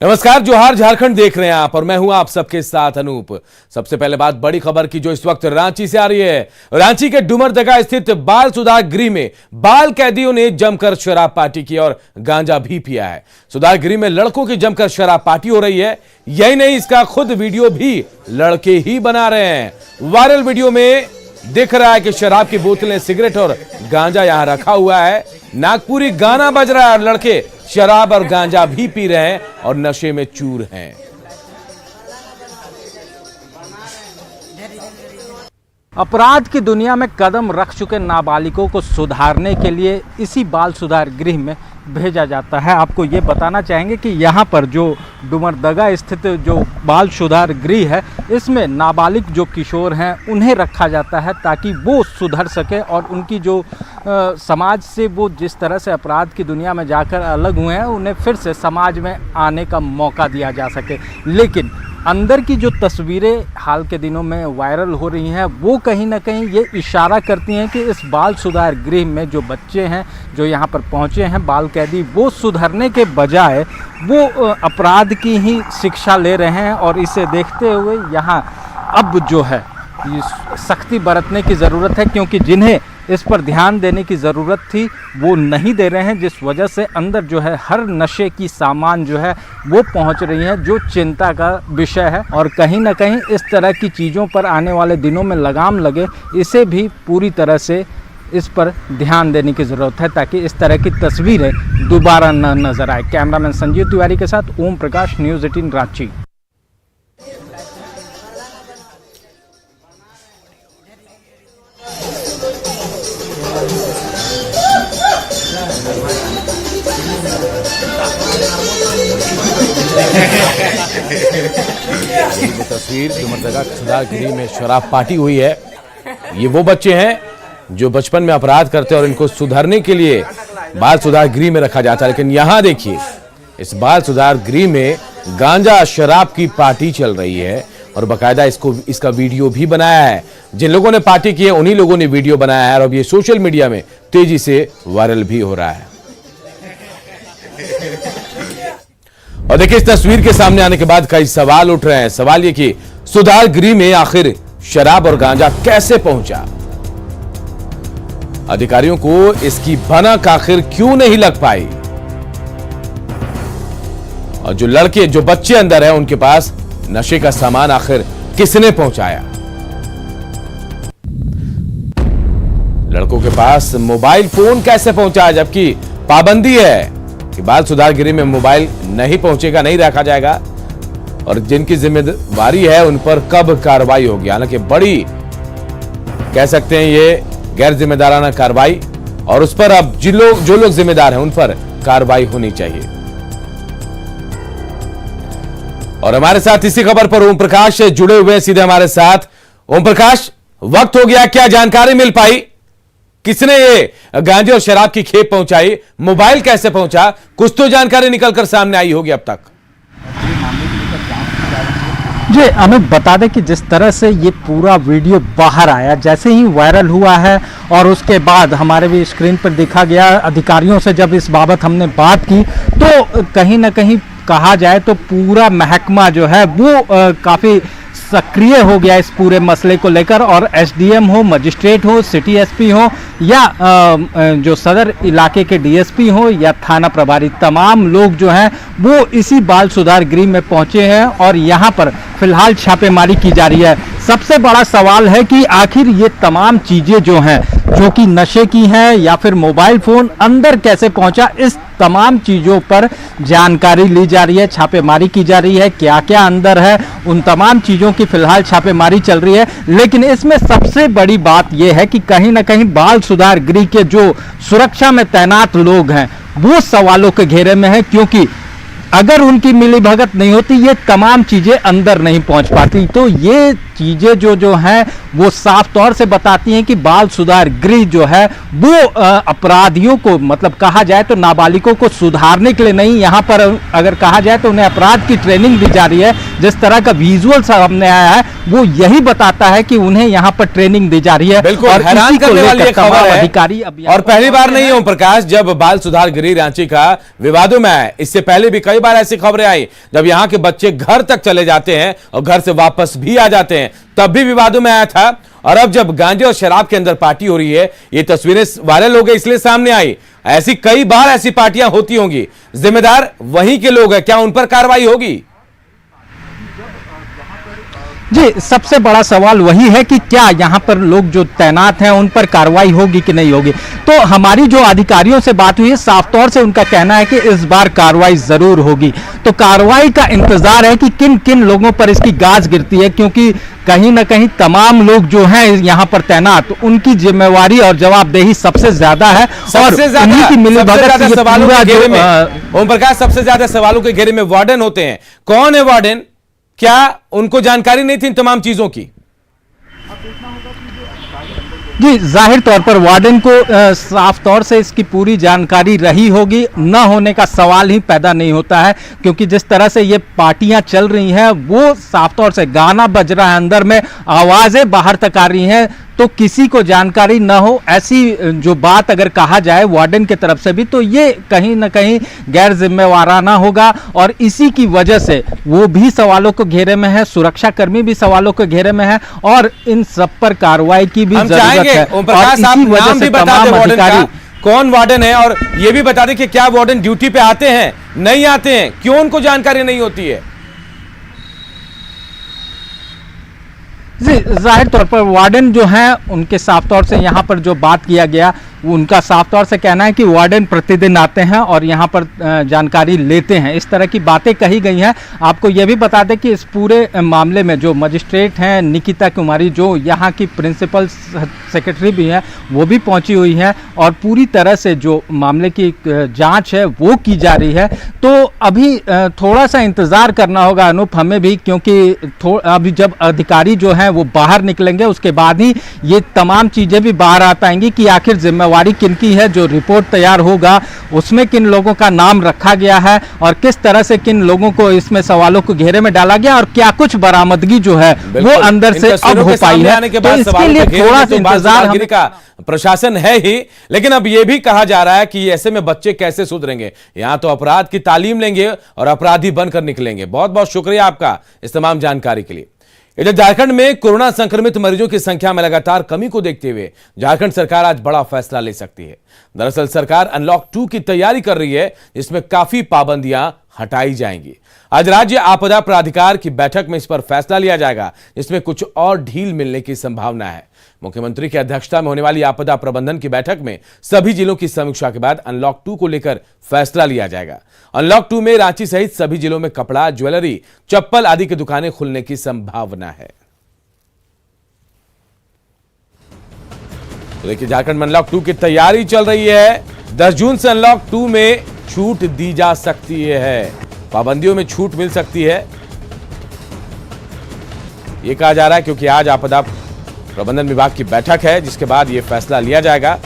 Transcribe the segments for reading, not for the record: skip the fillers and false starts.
नमस्कार, जोहार झारखंड देख रहे हैं आप और मैं हूं आप सबके साथ अनूप। सबसे पहले बात बड़ी खबर की जो इस वक्त रांची से आ रही है। रांची के डुमरजगा स्थित बाल सुधार गृह में बाल कैदियों ने जमकर शराब पार्टी की और गांजा भी पिया है। सुधार गृह में लड़कों की जमकर शराब पार्टी हो रही है। यही नहीं, इसका खुद वीडियो भी लड़के ही बना रहे हैं। वायरल वीडियो में दिख रहा है कि शराब की बोतलें, सिगरेट और गांजा यहां रखा हुआ है। नागपुरी गाना बज रहा है और लड़के शराब और गांजा भी पी रहे हैं और नशे में चूर हैं। अपराध की दुनिया में कदम रख चुके नाबालिगों को सुधारने के लिए इसी बाल सुधार गृह में भेजा जाता है। आपको ये बताना चाहेंगे कि यहाँ पर जो डुमरजगा स्थित जो बाल सुधार गृह है, इसमें नाबालिग जो किशोर हैं उन्हें रखा जाता है ताकि वो सुधर सके और उनकी जो समाज से वो जिस तरह से अपराध की दुनिया में जाकर अलग हुए हैं, उन्हें फिर से समाज में आने का मौका दिया जा सके। लेकिन अंदर की जो तस्वीरें हाल के दिनों में वायरल हो रही हैं, वो कहीं ना कहीं ये इशारा करती हैं कि इस बाल सुधार गृह में जो बच्चे हैं, जो यहाँ पर पहुँचे हैं बाल कैदी, वो सुधरने के बजाय वो अपराध की ही शिक्षा ले रहे हैं। और इसे देखते हुए यहाँ अब जो है सख्ती बरतने की ज़रूरत है, क्योंकि जिन्हें इस पर ध्यान देने की ज़रूरत थी वो नहीं दे रहे हैं, जिस वजह से अंदर जो है हर नशे की सामान जो है वो पहुंच रही है, जो चिंता का विषय है। और कहीं ना कहीं इस तरह की चीज़ों पर आने वाले दिनों में लगाम लगे, इसे भी पूरी तरह से इस पर ध्यान देने की ज़रूरत है ताकि इस तरह की तस्वीरें दोबारा न नज़र आए। कैमरामैन संजीव तिवारी के साथ ओम प्रकाश, न्यूज़ 18 रांची। ये तस्वीर डुमरजगा सुधार गृह में शराब पार्टी हुई है। ये वो बच्चे हैं जो बचपन में अपराध करते हैं और इनको सुधारने के लिए बाल सुधार गृह में रखा जाता है। लेकिन यहाँ देखिए, इस बाल सुधार गृह में गांजा शराब की पार्टी चल रही है और बाकायदा इसका वीडियो भी बनाया है। जिन लोगों ने पार्टी की है उन्हीं लोगों ने वीडियो बनाया है और अब ये सोशल मीडिया में तेजी से वायरल भी हो रहा है। और देखिए, इस तस्वीर के सामने आने के बाद कई सवाल उठ रहे हैं। सवाल ये कि सुधार गृह में आखिर शराब और गांजा कैसे पहुंचा? अधिकारियों को इसकी भनक आखिर क्यों नहीं लग पाई? और जो बच्चे अंदर हैं, उनके पास नशे का सामान आखिर किसने पहुंचाया? लड़कों के पास मोबाइल फोन कैसे पहुंचा, जबकि पाबंदी है कि बाल सुधार गृह में मोबाइल नहीं पहुंचेगा, नहीं रखा जाएगा। और जिनकी जिम्मेदारी है उन पर कब कार्रवाई होगी? हालांकि बड़ी कह सकते हैं ये गैर जिम्मेदाराना कार्रवाई, और उस पर अब जो लोग जिम्मेदार हैं उन पर कार्रवाई होनी चाहिए। और हमारे साथ इसी खबर पर ओम प्रकाश जुड़े हुए हैं सीधे हमारे साथ। ओम प्रकाश, वक्त हो गया, क्या जानकारी मिल पाई? किसने ये गांजे और शराब की खेप पहुंचाई? मोबाइल कैसे पहुंचा? कुछ तो जानकारी निकलकर सामने आई होगी अब तक। जी, हमें बता दें कि जिस तरह से ये पूरा वीडियो बाहर आया, जैसे ही वायरल हुआ है और उसके बाद हमारे भी स्क्रीन पर दिखा गया, अधिकारियों से जब इस बाबत हमने बात की तो कहीं ना कहीं कहा जाए तो पूरा महकमा जो है वो काफ़ी सक्रिय हो गया इस पूरे मसले को लेकर। और एसडीएम हो, मजिस्ट्रेट हो, सिटी एसपी हो या जो सदर इलाके के डीएसपी हो या थाना प्रभारी, तमाम लोग जो हैं वो इसी बाल सुधार गृह में पहुंचे हैं और यहाँ पर फिलहाल छापेमारी की जा रही है। सबसे बड़ा सवाल है कि आखिर ये तमाम चीज़ें जो हैं, जो कि नशे की हैं या फिर मोबाइल फ़ोन अंदर कैसे पहुंचा, इस तमाम चीज़ों पर जानकारी ली जा रही है, छापेमारी की जा रही है। क्या क्या अंदर है, उन तमाम चीज़ों की फिलहाल छापेमारी चल रही है। लेकिन इसमें सबसे बड़ी बात यह है कि कहीं ना कहीं बाल सुधार गृह के जो सुरक्षा में तैनात लोग हैं वो सवालों के घेरे में है, क्योंकि अगर उनकी मिलीभगत नहीं होती ये तमाम चीज़ें अंदर नहीं पहुंच पाती। तो ये चीज़ें जो हैं वो साफ तौर से बताती हैं कि बाल सुधार गृह जो है वो अपराधियों को, मतलब कहा जाए तो नाबालिगों को सुधारने के लिए नहीं, यहाँ पर अगर कहा जाए तो उन्हें अपराध की ट्रेनिंग दी जा रही है। जिस तरह का विजुअल सामने आया है वो यही बताता है कि उन्हें यहाँ पर ट्रेनिंग दी जा रही है। बिल्कुल और हैरान इसी को करने वाली लेकर ये खबर तमाम है। अधिकारी और पहली बार नहीं है ओम प्रकाश जब बाल सुधार गृह रांची का विवादों में आए। इससे पहले भी कई बार ऐसी खबरें आई जब यहाँ के बच्चे घर तक चले जाते हैं और घर से वापस भी आ जाते हैं, तब भी विवादों में आया था। और अब जब गांजे और शराब के अंदर पार्टी हो रही है, ये तस्वीरें वायरल हो गई इसलिए सामने आई। ऐसी कई बार ऐसी पार्टियां होती होंगी, जिम्मेदार वहीं के लोग हैं, क्या उन पर कार्रवाई होगी? जी, सबसे बड़ा सवाल वही है कि क्या यहाँ पर लोग जो तैनात हैं उन पर कार्रवाई होगी कि नहीं होगी। तो हमारी जो अधिकारियों से बात हुई है, साफ तौर से उनका कहना है कि इस बार कार्रवाई जरूर होगी। तो कार्रवाई का इंतजार है कि किन किन लोगों पर इसकी गाज गिरती है, क्योंकि कहीं ना कहीं तमाम लोग जो हैं यहाँ पर तैनात, उनकी जिम्मेवारी और जवाबदेही सबसे ज्यादा है। और उन्हीं की मिलीभगत से ये पूरा जो ओम प्रकाश, सबसे ज्यादा सवालों के घेरे में वार्डन होते हैं। कौन है वार्डन? क्या उनको जानकारी नहीं थी इन तमाम चीजों की? जी, जाहिर तौर पर वार्डन को साफ तौर से इसकी पूरी जानकारी रही होगी, न होने का सवाल ही पैदा नहीं होता है। क्योंकि जिस तरह से ये पार्टियां चल रही हैं, वो साफ तौर से गाना बज रहा है, अंदर में आवाजें बाहर तक आ रही हैं, तो किसी को जानकारी न हो ऐसी जो बात अगर कहा जाए वार्डन की तरफ से भी, तो ये कहीं ना कहीं गैर जिम्मेवाराना होगा। और इसी की वजह से वो भी सवालों के घेरे में है, सुरक्षा कर्मी भी सवालों के घेरे में है, और इन सब पर कार्रवाई की भी जरूरत है। ओम प्रकाश, आप नाम भी बता दें वार्डन का, कौन वार्डन है, और ये भी बता दें कि क्या वार्डन ड्यूटी पे आते हैं, नहीं आते हैं, क्यों उनको जानकारी नहीं होती है? जी, जाहिर तौर पर वार्डन जो हैं उनके साफ तौर से यहाँ पर जो बात किया गया, उनका साफ तौर से कहना है कि वार्डन प्रतिदिन आते हैं और यहाँ पर जानकारी लेते हैं, इस तरह की बातें कही गई हैं। आपको यह भी बता दें कि इस पूरे मामले में जो मजिस्ट्रेट हैं निकिता कुमारी, जो यहाँ की प्रिंसिपल सेक्रेटरी भी हैं, वो भी पहुँची हुई हैं और पूरी तरह से जो मामले की जांच है वो की जा रही है। तो अभी थोड़ा सा इंतज़ार करना होगा अनूप, हमें भी, क्योंकि अभी जब अधिकारी जो हैं वो बाहर निकलेंगे उसके बाद ही ये तमाम चीज़ें भी बाहर आ पाएंगी कि आखिर जिम्मेवारी किनकी है। जो रिपोर्ट तैयार होगा उसमें किन लोगों का नाम रखा गया है और किस तरह से किन लोगों को इसमें सवालों को घेरे में डाला गया और क्या कुछ बरामदगी जो है वो अंदर से अब हो पाई है। तो इसके लिए थोड़ा सा इंतजार का प्रशासन है ही, लेकिन अब यह भी कहा जा रहा है कि ऐसे में बच्चे कैसे सुधरेंगे। यहां तो अपराध की तालीम लेंगे और अपराधी बनकर निकलेंगे। बहुत बहुत शुक्रिया आपका इस तमाम जानकारी के लिए। इधर झारखंड में कोरोना संक्रमित मरीजों की संख्या में लगातार कमी को देखते हुए झारखंड सरकार आज बड़ा फैसला ले सकती है। दरअसल सरकार अनलॉक 2 की तैयारी कर रही है, जिसमें काफी पाबंदियां हटाई जाएंगी। आज राज्य आपदा प्राधिकार की बैठक में इस पर फैसला लिया जाएगा, जिसमें कुछ और ढील मिलने की संभावना है। मुख्यमंत्री की अध्यक्षता में होने वाली आपदा प्रबंधन की बैठक में सभी जिलों की समीक्षा के बाद अनलॉक 2 को लेकर फैसला लिया जाएगा। अनलॉक 2 में रांची सहित सभी जिलों में कपड़ा, ज्वेलरी, चप्पल आदि की दुकानें खुलने की संभावना है। तो देखिए, झारखंड में अनलॉक 2 की तैयारी चल रही है। 10 जून से अनलॉक 2 में छूट दी जा सकती है, पाबंदियों में छूट मिल सकती है, यह कहा जा रहा है, क्योंकि आज आपदा प्रबंधन विभाग की बैठक है, जिसके बाद यह फैसला लिया जाएगा।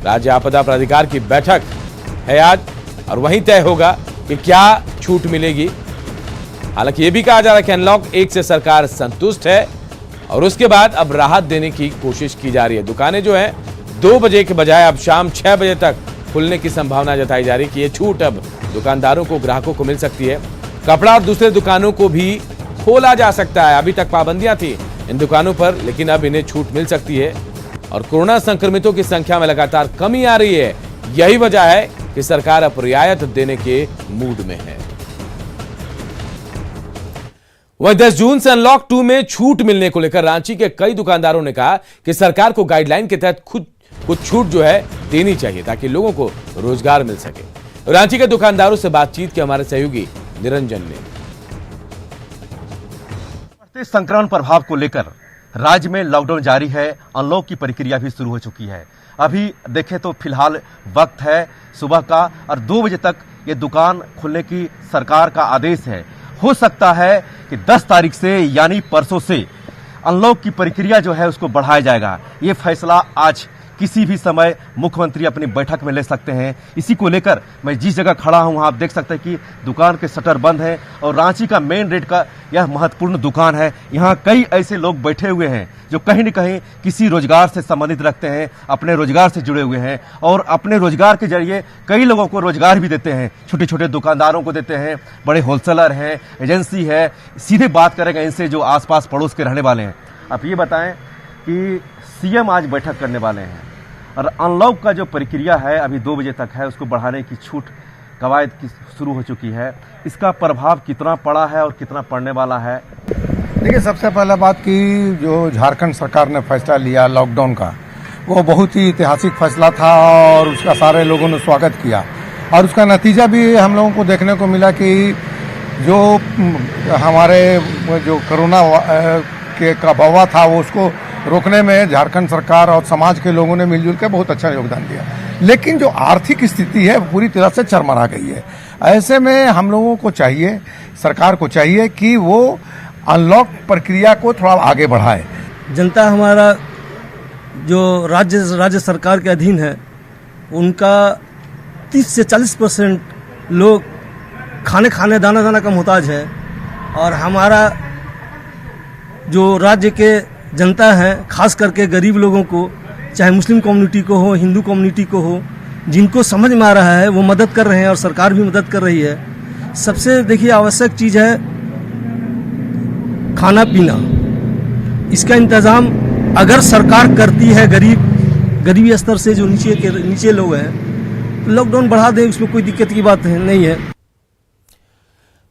राज्य आपदा प्राधिकार की बैठक है आज और वहीं तय होगा कि क्या छूट मिलेगी। हालांकि यह भी कहा जा रहा है कि अनलॉक 1 से सरकार संतुष्ट है और उसके बाद अब राहत देने की कोशिश की जा रही है। दुकानें जो है 2 बजे के बजाय अब शाम 6 बजे तक खुलने की संभावना जताई जा रही है कि यह छूट अब दुकानदारों को, ग्राहकों को मिल सकती है। कपड़ा और दूसरे दुकानों को भी खोला जा सकता है। अभी तक पाबंदियां थी इन दुकानों पर, लेकिन अब इन्हें छूट मिल सकती है। और कोरोना संक्रमितों की संख्या में लगातार कमी आ रही है, यही वजह है कि सरकार अब रियायत देने के मूड में है। वहीं 10 जून से अनलॉक 2 में छूट मिलने को लेकर रांची के कई दुकानदारों ने कहा कि सरकार को गाइडलाइन के तहत खुद कुछ छूट जो है देनी चाहिए, ताकि लोगों को रोजगार मिल सके। रांची के दुकानदारों से बातचीत के हमारे सहयोगी निरंजन ने। बढ़ते संक्रमण प्रभाव को लेकर राज्य में लॉकडाउन जारी है, अनलॉक की प्रक्रिया भी शुरू हो चुकी है। अभी देखें तो फिलहाल वक्त है सुबह का और 2 बजे तक ये दुकान खुलने की सरकार का आदेश है। हो सकता है कि 10 तारीख से यानी परसों से अनलॉक की प्रक्रिया जो है उसको बढ़ाया जाएगा। ये फैसला आज किसी भी समय मुख्यमंत्री अपनी बैठक में ले सकते हैं। इसी को लेकर मैं जिस जगह खड़ा हूं वहां आप देख सकते हैं कि दुकान के शटर बंद हैं और रांची का मेन रोड का यह महत्वपूर्ण दुकान है। यहाँ कई ऐसे लोग बैठे हुए हैं जो कहीं न कहीं किसी रोजगार से संबंधित रखते हैं, अपने रोजगार से जुड़े हुए हैं और अपने रोजगार के जरिए कई लोगों को रोजगार भी देते हैं। छोटे छोटे दुकानदारों को देते हैं, बड़े होलसेलर हैं, एजेंसी है। सीधे बात करेंगे इनसे जो आसपास पड़ोस के रहने वाले हैं। आप ये बताएं कि सीएम आज बैठक करने वाले हैं और अनलॉक का जो प्रक्रिया है अभी 2 बजे तक है, उसको बढ़ाने की छूट कवायद की शुरू हो चुकी है। इसका प्रभाव कितना पड़ा है और कितना पड़ने वाला है? देखिए, सबसे पहले बात की जो झारखंड सरकार ने फैसला लिया लॉकडाउन का, वो बहुत ही ऐतिहासिक फैसला था और उसका सारे लोगों ने स्वागत किया और उसका नतीजा भी हम लोगों को देखने को मिला कि जो हमारे जो कोरोना का वबा था वो उसको रोकने में झारखंड सरकार और समाज के लोगों ने मिलजुल कर बहुत अच्छा योगदान दिया। लेकिन जो आर्थिक स्थिति है पूरी तरह से चरमरा गई है। ऐसे में हम लोगों को चाहिए, सरकार को चाहिए कि वो अनलॉक प्रक्रिया को थोड़ा आगे बढ़ाए। जनता हमारा जो राज्य सरकार के अधीन है, उनका 30 से 40% लोग खाने दाना का मोहताज है और हमारा जो राज्य के जनता है, खास करके गरीब लोगों को, चाहे मुस्लिम कम्युनिटी को हो, हिंदू कम्युनिटी को हो, जिनको समझ में आ रहा है वो मदद कर रहे हैं और सरकार भी मदद कर रही है। सबसे देखिए आवश्यक चीज़ है खाना पीना। इसका इंतज़ाम अगर सरकार करती है, गरीबी स्तर से जो नीचे लोग हैं, लॉकडाउन बढ़ा दे, उसमें कोई दिक्कत की बात नहीं है।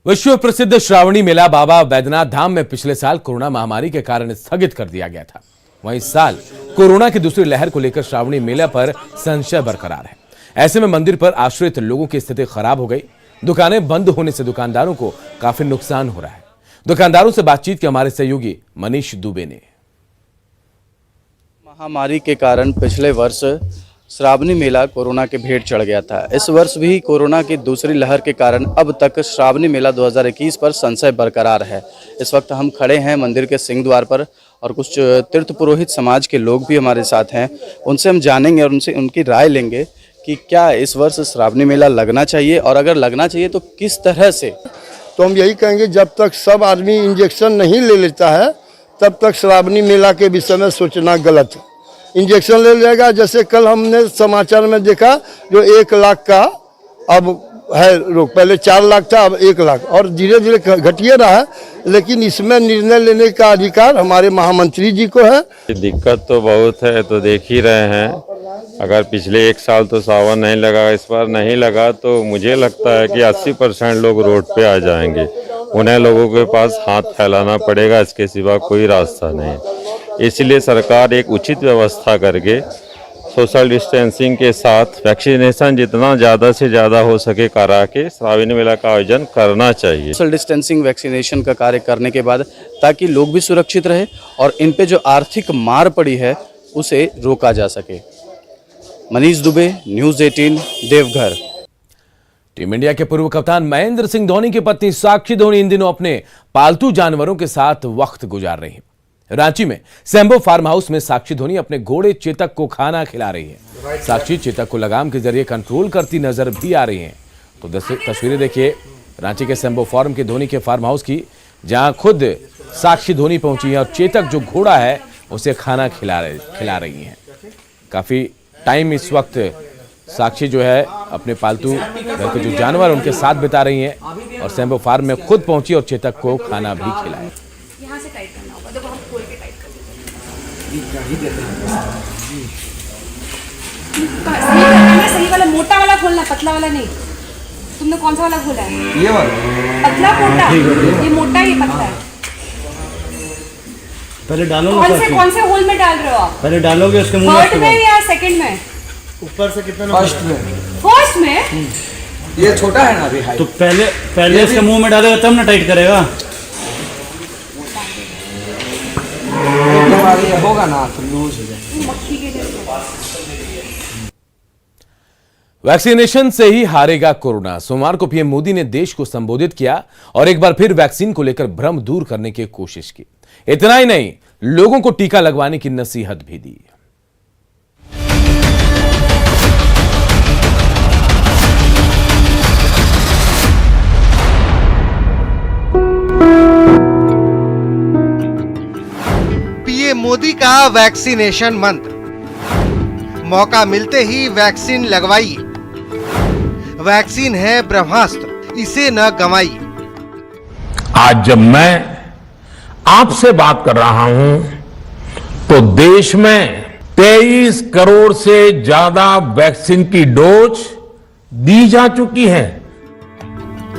विश्व प्रसिद्ध श्रावणी मेला बाबा बैद्यनाथ धाम में पिछले साल कोरोना महामारी के कारण स्थगित कर दिया गया था। वहीं इस साल कोरोना की दूसरी लहर को लेकर श्रावणी मेला पर संशय बरकरार है। ऐसे में मंदिर पर आश्रित लोगों की स्थिति खराब हो गई। दुकानें बंद होने से दुकानदारों को काफी नुकसान हो रहा है। दुकानदारों से बातचीत की हमारे सहयोगी मनीष दुबे ने। महामारी के कारण पिछले वर्ष श्रावणी मेला कोरोना के भेंट चढ़ गया था। इस वर्ष भी कोरोना की दूसरी लहर के कारण अब तक श्रावणी मेला 2021 पर संशय बरकरार है। इस वक्त हम खड़े हैं मंदिर के सिंह द्वार पर और कुछ तीर्थ पुरोहित समाज के लोग भी हमारे साथ हैं। उनसे हम जानेंगे और उनसे उनकी राय लेंगे कि क्या इस वर्ष श्रावणी मेला लगना चाहिए और अगर लगना चाहिए तो किस तरह से। तो हम यही कहेंगे, जब तक सब आदमी इंजेक्शन नहीं ले लेता है तब तक श्रावणी मेला के विषय में सोचना गलत है। इंजेक्शन ले लेगा, जैसे कल हमने समाचार में देखा जो 1 लाख का अब है रोग, पहले 4 लाख था, अब 1 लाख और धीरे धीरे घटिए रहा है। लेकिन इसमें निर्णय लेने का अधिकार हमारे महामंत्री जी को है। दिक्कत तो बहुत है, तो देख ही रहे हैं। अगर पिछले 1 साल तो सावन नहीं लगा, इस बार नहीं लगा, तो मुझे लगता है कि 80% लोग रोड पे आ जाएंगे। उन्हें लोगों के पास हाथ फैलाना पड़ेगा, इसके सिवा कोई रास्ता नहीं। इसलिए सरकार एक उचित व्यवस्था करके सोशल डिस्टेंसिंग के साथ वैक्सीनेशन जितना ज़्यादा से ज़्यादा हो सके करा के श्रावणी मेला का आयोजन करना चाहिए। सोशल डिस्टेंसिंग वैक्सीनेशन का कार्य करने के बाद ताकि लोग भी सुरक्षित रहे और इन पे जो आर्थिक मार पड़ी है उसे रोका जा सके। Manish Dubey, news 18, Deoghar. Team India के पूर्व कप्तान महेंद्र सिंह धोनी की पत्नी साक्षी धोनी इन दिनों अपने पालतू जानवरों के साथ वक्त गुजार रही हैं। रांची में सैम्बो फार्म हाउस में साक्षी धोनी अपने घोड़े चेतक को खाना खिला रही है। साक्षी चेतक को लगाम के जरिए कंट्रोल करती नजर भी आ रही हैं। तो तस्वीरें देखिए रांची के सैम्बो फार्म के धोनी के फार्म हाउस की, जहां खुद साक्षी धोनी पहुंची है और चेतक जो घोड़ा है उसे खाना खिला रही हैं। काफी टाइम इस वक्त साक्षी जो है अपने पालतू घर के जो जानवर उनके साथ बिता रही हैं और सैम्बो फार्म में खुद पहुंची और चेतक को खाना भी खिलाया। यहाँ से टाइट करना होगा, देखो हम खोल के टाइट कर सही वाला मोटा वाला खोलना, पतला वाला नहीं। तुमने कौन सा वाला खोला है? ये वाला पतला मोटा, ये मोटा ये पतला है। पहले डालो। कौन से होल में डाल रहे हो आप? पहले डालोगे उसके मुंह थर्ड में या सेकंड में? ऊपर से कितना? फर्स्ट में। ये छोटा है ना अभी हाइट। तो पहले इसके मुंह में डालेगा तब ना टाइट करेगा। होगा ना तो लूज हो जाएगा। मक्खी के जैसे। वैक्सीनेशन से ही हारेगा कोरोना। सोमवार को पीएम मोदी ने देश को संबोधित किया और एक बार फिर वैक्सीन को लेकर भ्रम दूर करने की कोशिश की। इतना ही नहीं, लोगों को टीका लगवाने की नसीहत भी दी। का वैक्सीनेशन मंत्र, मौका मिलते ही वैक्सीन लगवाइए। वैक्सीन है ब्रह्मास्त्र, इसे न गंवाइए। आज जब मैं आपसे बात कर रहा हूं तो देश में 23 करोड़ से ज्यादा वैक्सीन की डोज दी जा चुकी है।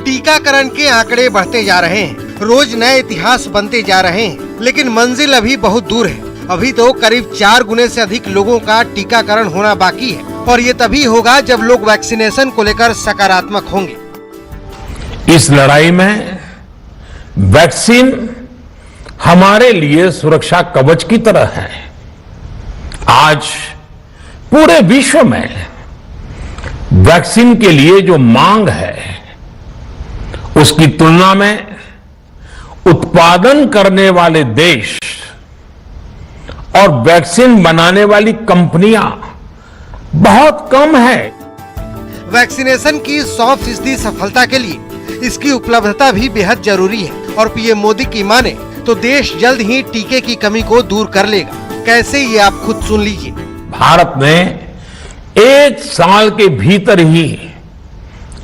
टीकाकरण के आंकड़े बढ़ते जा रहे हैं, रोज नए इतिहास बनते जा रहे हैं, लेकिन मंजिल अभी बहुत दूर है। अभी तो करीब 4 गुने से अधिक लोगों का टीकाकरण होना बाकी है और ये तभी होगा जब लोग वैक्सीनेशन को लेकर सकारात्मक होंगे। इस लड़ाई में वैक्सीन हमारे लिए सुरक्षा कवच की तरह है। आज पूरे विश्व में वैक्सीन के लिए जो मांग है उसकी तुलना में उत्पादन करने वाले देश और वैक्सीन बनाने वाली कंपनियां बहुत कम है। वैक्सीनेशन की 100% सफलता के लिए इसकी उपलब्धता भी बेहद जरूरी है और पीएम मोदी की माने तो देश जल्द ही टीके की कमी को दूर कर लेगा। कैसे, ये आप खुद सुन लीजिए। भारत ने 1 साल के भीतर ही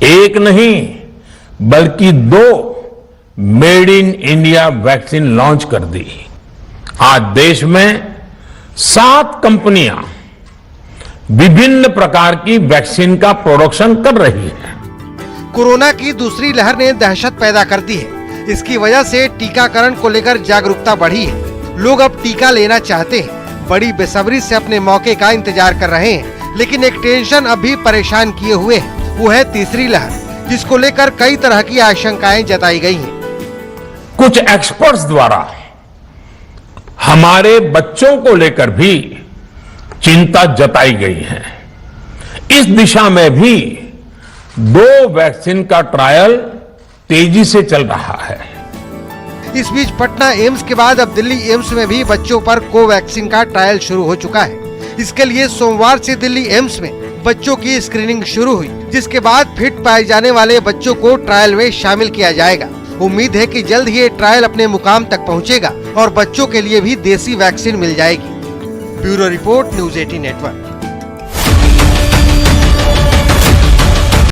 एक नहीं बल्कि 2 made in India vaccine launch कर दी। आज देश में 7 कंपनियां विभिन्न प्रकार की वैक्सीन का प्रोडक्शन कर रही है। कोरोना की दूसरी लहर ने दहशत पैदा कर दी है। इसकी वजह से टीकाकरण को लेकर जागरूकता बढ़ी है। लोग अब टीका लेना चाहते हैं, बड़ी बेसब्री से अपने मौके का इंतजार कर रहे हैं। लेकिन एक टेंशन अभी परेशान किए हुए है, वो है तीसरी लहर, जिसको लेकर कई तरह की आशंकाएं जताई गई हैं। कुछ एक्सपर्ट्स द्वारा हमारे बच्चों को लेकर भी चिंता जताई गई है। इस दिशा में भी 2 वैक्सीन का ट्रायल तेजी से चल रहा है। इस बीच पटना एम्स के बाद अब दिल्ली एम्स में भी बच्चों पर कोवैक्सीन का ट्रायल शुरू हो चुका है। इसके लिए सोमवार से दिल्ली एम्स में बच्चों की स्क्रीनिंग शुरू हुई, जिसके बाद फिट पाए जाने वाले बच्चों को ट्रायल में शामिल किया जाएगा। उम्मीद है कि जल्द ही ये ट्रायल अपने मुकाम तक पहुंचेगा और बच्चों के लिए भी देसी वैक्सीन मिल जाएगी। Bureau report, news 18 network.